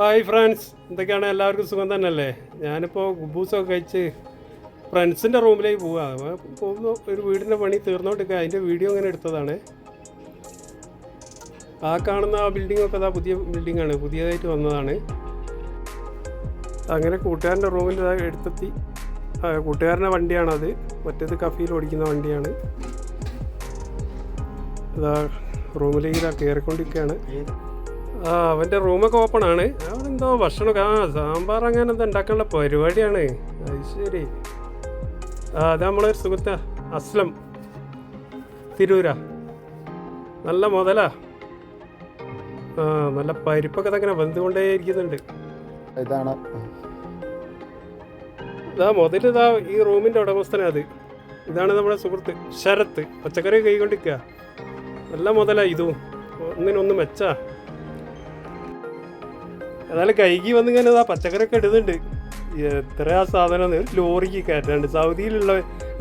Hi friends, എന്തൊക്കെയാണ്? എല്ലാവർക്കും സുഖം തന്നെയല്ലേ? ഞാനിപ്പോൾ കുബൂസൊക്കെ കഴിച്ച് ഫ്രണ്ട്സിൻ്റെ റൂമിലേക്ക് പോവുക. പോകുമ്പോൾ ഒരു വീടിൻ്റെ പണി തീർന്നോണ്ടിരിക്കുക. അതിൻ്റെ വീഡിയോ ഇങ്ങനെ എടുത്തതാണ്. ആ കാണുന്ന ആ ബിൽഡിങ്ങൊക്കെ അതാ പുതിയ ബിൽഡിങ്ങാണ്, പുതിയതായിട്ട് വന്നതാണ്. അങ്ങനെ കൂട്ടുകാരൻ്റെ റൂമിൽ എടുത്തെത്തി. കൂട്ടുകാരൻ്റെ വണ്ടിയാണത്, മറ്റേത് കഫീൽ ഓടിക്കുന്ന വണ്ടിയാണ്. ഇതാ റൂമിലേക്ക് ഇതാ കയറിക്കൊണ്ടിരിക്കുകയാണ്. അവൻ്റെ റൂമൊക്കെ ഓപ്പണാണ്. അവിടെ എന്തോ ഭക്ഷണമൊക്കെ സാമ്പാർ അങ്ങനെ എന്താ ഉണ്ടാക്കാനുള്ള പരിപാടിയാണ്. അത് ശരി. അത് നമ്മളൊരു സുഹൃത്ത അസ്ലം തിരൂരാ. നല്ല മുതലാ. നല്ല പരിപ്പൊക്കെ അങ്ങനെ വെന്തുകൊണ്ടേ ഇരിക്കുന്നുണ്ട്. ഇതാണ് ഇതാ മുതലിതാ ഈ റൂമിൻ്റെ ഉടമസ്ഥനാ. ഇതാണ് നമ്മുടെ സുഹൃത്ത് ശരത്ത്. പച്ചക്കറി കൈകൊണ്ടിരിക്കുക. നല്ല മുതലാ ഇതും, ഒന്നിനൊന്ന് മെച്ചാ. ഏതായാലും കൈകി വന്നിങ്ങനെ ഇതാ പച്ചക്കറിയൊക്കെ ഇടുന്നുണ്ട്. എത്രയാ സാധനം, ഒരു ലോറിക്ക് കയറ്റാണ്ട്. സൗദിയിലുള്ള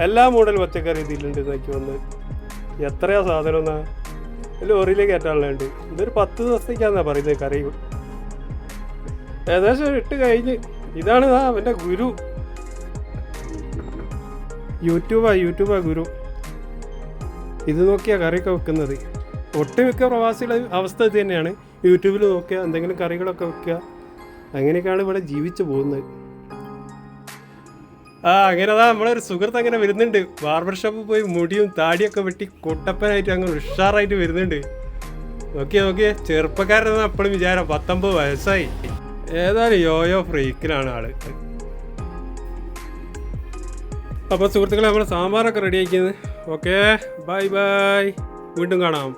എല്ലാ മോഡൽ പച്ചക്കറി ഇതിലുണ്ട്. നോക്കി വന്ന് എത്രയാ സാധനം എന്നാ ലോറിയിലേക്ക് കയറ്റാനുള്ളത്. ഇതൊരു 10 ദിവസത്തേക്കാന്നാ പറയുന്നത് കറി. ഏകദേശം ഇട്ട് കഴിഞ്ഞ്. ഇതാണ് അവൻ്റെ ഗുരു. യൂട്യൂബാ ഗുരു. ഇത് നോക്കിയാ കറിയൊക്കെ വെക്കുന്നത്. ഒട്ടുമിക്ക പ്രവാസികളുടെ അവസ്ഥ ഇത് തന്നെയാണ്. യൂട്യൂബിൽ നോക്കുക, എന്തെങ്കിലും കറികളൊക്കെ വെക്കുക. അങ്ങനെയൊക്കെയാണ് ഇവിടെ ജീവിച്ചു പോകുന്നത്. അങ്ങനെ നമ്മളൊരു സുഹൃത്ത് അങ്ങനെ വരുന്നുണ്ട്. ബാർബർ ഷോപ്പിൽ പോയി മുടിയും താടിയൊക്കെ വെട്ടി കുട്ടപ്പനായിട്ട് അങ്ങനെ ഉഷാറായിട്ട് വരുന്നുണ്ട്. നോക്കിയേ ചെറുപ്പക്കാരെന്നാ എപ്പോഴും വിചാരം. 19 വയസ്സായി. ഏതായാലും യോയോ ഫ്രീക്കിലാണ് ആള്. അപ്പോൾ സുഹൃത്തുക്കളെ, നമ്മൾ സാമ്പാറൊക്കെ റെഡി ആക്കിയത്. Okay, bye. വീണ്ടും കാണാം.